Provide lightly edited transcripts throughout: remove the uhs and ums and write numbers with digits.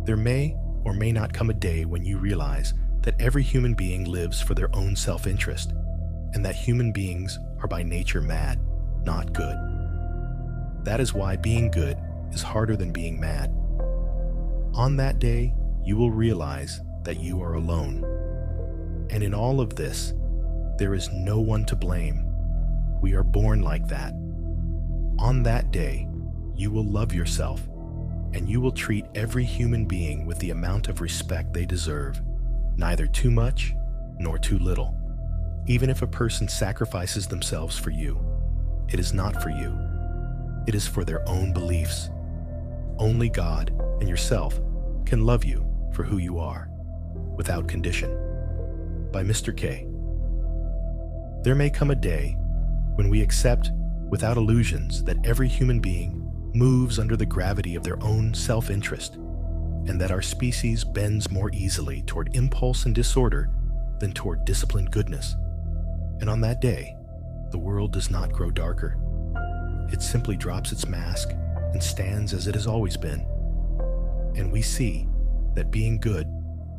There may or may not come a day when you realize that every human being lives for their own self-interest, and that human beings are by nature mad, not good. That is why being good is harder than being mad. On that day, you will realize that you are alone. And in all of this, there is no one to blame. We are born like that. On that day, you will love yourself, and you will treat every human being with the amount of respect they deserve, neither too much nor too little. Even if a person sacrifices themselves for you, it is not for you. It is for their own beliefs. Only God and yourself can love you for who you are, without condition. By Mr. K. There may come a day when we accept, without illusions, that every human being moves under the gravity of their own self-interest, and that our species bends more easily toward impulse and disorder than toward disciplined goodness. And on that day, the world does not grow darker. It simply drops its mask and stands as it has always been. And we see that being good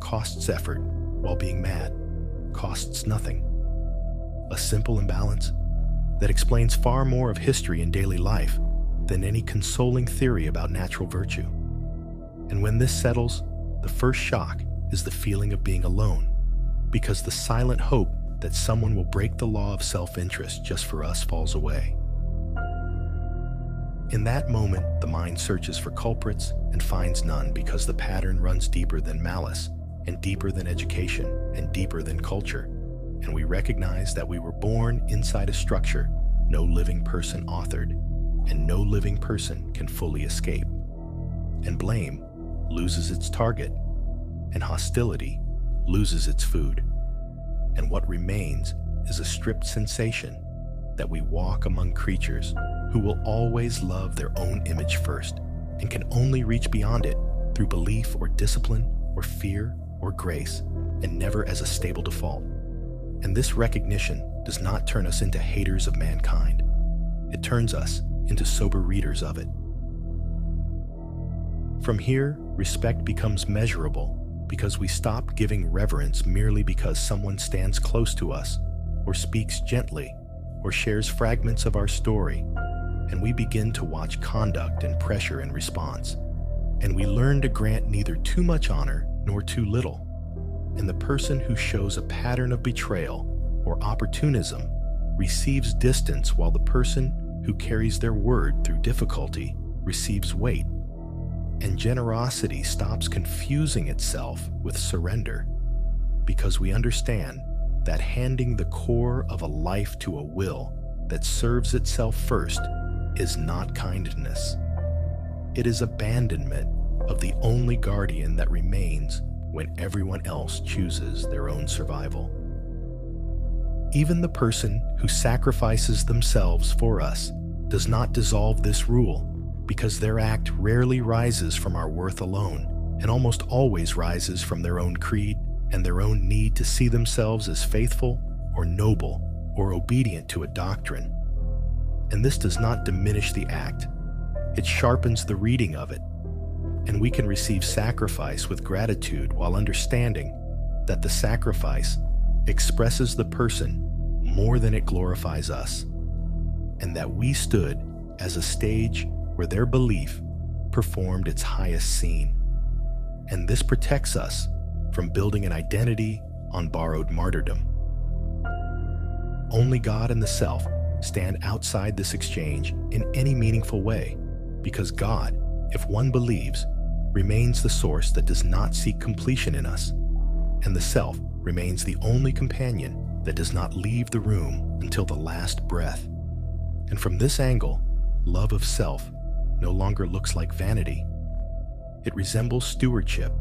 costs effort, while being mad costs nothing. A simple imbalance that explains far more of history and daily life than any consoling theory about natural virtue. And when this settles, the first shock is the feeling of being alone, because the silent hope that someone will break the law of self-interest just for us falls away. In that moment, the mind searches for culprits and finds none, because the pattern runs deeper than malice, and deeper than education, and deeper than culture. And we recognize that we were born inside a structure no living person authored, and no living person can fully escape. And blame loses its target, and hostility loses its food. And what remains is a stripped sensation that we walk among creatures who will always love their own image first, and can only reach beyond it through belief or discipline or fear or grace, and never as a stable default. And this recognition does not turn us into haters of mankind. It turns us into sober readers of it. From here, respect becomes measurable, because we stop giving reverence merely because someone stands close to us, or speaks gently, or shares fragments of our story, and we begin to watch conduct and pressure in response. And we learn to grant neither too much honor nor too little. And the person who shows a pattern of betrayal or opportunism receives distance, while the person who carries their word through difficulty receives weight. And generosity stops confusing itself with surrender, because we understand that handing the core of a life to a will that serves itself first is not kindness. It is abandonment of the only guardian that remains when everyone else chooses their own survival. Even the person who sacrifices themselves for us does not dissolve this rule, because their act rarely rises from our worth alone, and almost always rises from their own creed and their own need to see themselves as faithful or noble or obedient to a doctrine. And this does not diminish the act. It sharpens the reading of it, and we can receive sacrifice with gratitude, while understanding that the sacrifice expresses the person more than it glorifies us, and that we stood as a stage where their belief performed its highest scene. And this protects us from building an identity on borrowed martyrdom. Only God and the self stand outside this exchange in any meaningful way, because God, if one believes, remains the source that does not seek completion in us, and the self remains the only companion that does not leave the room until the last breath. And from this angle, love of self no longer looks like vanity. It resembles stewardship,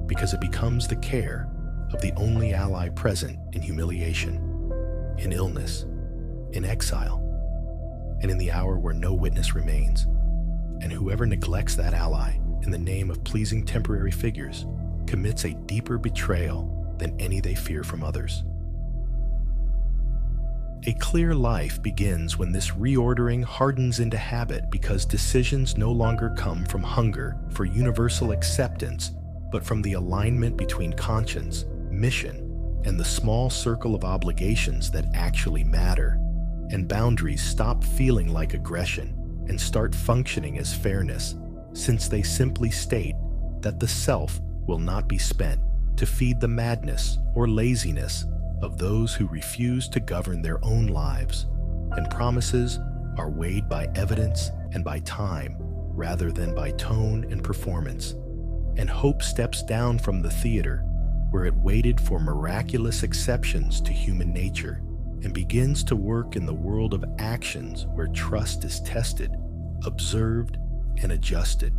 because it becomes the care of the only ally present in humiliation, in illness, in exile, and in the hour where no witness remains. And whoever neglects that ally in the name of pleasing temporary figures commits a deeper betrayal than any they fear from others. A clear life begins when this reordering hardens into habit because decisions no longer come from hunger for universal acceptance, but from the alignment between conscience, mission, and the small circle of obligations that actually matter. And boundaries stop feeling like aggression and start functioning as fairness, since they simply state that the self will not be spent to feed the madness or laziness of those who refuse to govern their own lives, and promises are weighed by evidence and by time rather than by tone and performance. And hope steps down from the theater, where it waited for miraculous exceptions to human nature, and begins to work in the world of actions where trust is tested, observed, and adjusted.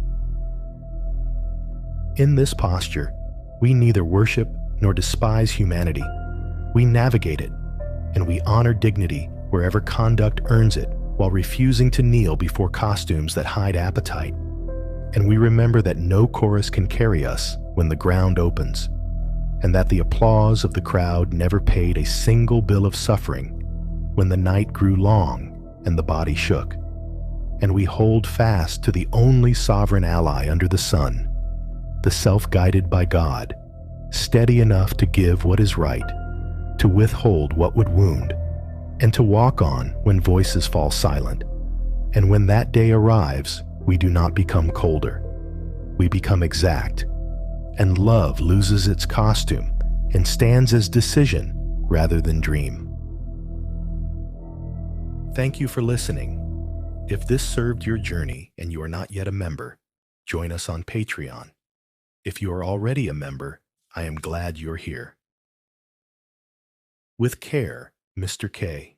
In this posture, we neither worship nor despise humanity. We navigate it, and we honor dignity wherever conduct earns it, while refusing to kneel before costumes that hide appetite. And we remember that no chorus can carry us when the ground opens, and that the applause of the crowd never paid a single bill of suffering when the night grew long and the body shook. And we hold fast to the only sovereign ally under the sun, the self-guided by God, steady enough to give what is right, to withhold what would wound, and to walk on when voices fall silent. And when that day arrives, we do not become colder. We become exact, and love loses its costume and stands as decision rather than dream. Thank you for listening. If this served your journey and you are not yet a member, join us on Patreon. If you are already a member, I am glad you're here. With care, Mr. K.